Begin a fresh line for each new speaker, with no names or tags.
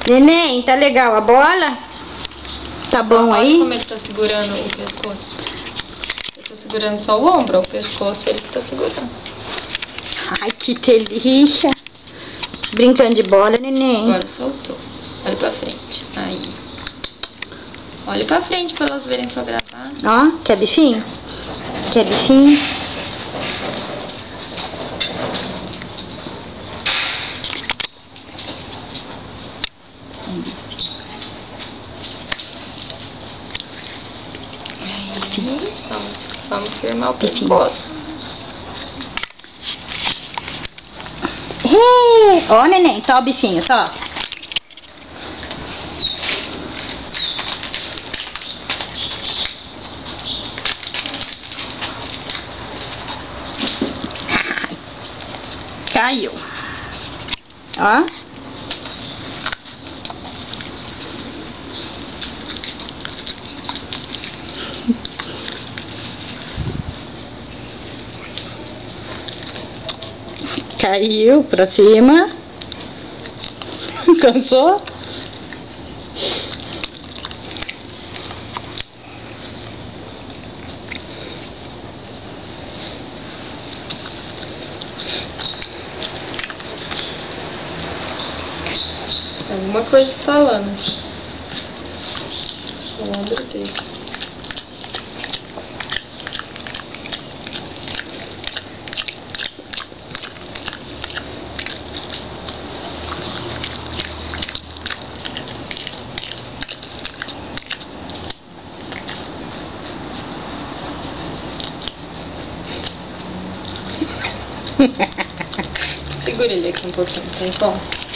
Neném, tá legal a bola? Tá bom
Olha
aí?
como ele tá segurando o pescoço. Ele tá segurando só o ombro, o pescoço ele que tá segurando.
Ai, que delícia. Brincando de bola, neném.
Agora soltou. Olha pra frente. Aí. Olha pra frente pra elas verem sua gravata.
Ó, quer bifinho? Quer bifinho?
Vamos firmar o pescoço.
Ó, neném, só o bifinho, só. Caiu. Ó. Caiu pra cima. Cansou?
Alguma coisa estalando. O ombro dele. Segura ele aqui um pouquinho, tem como?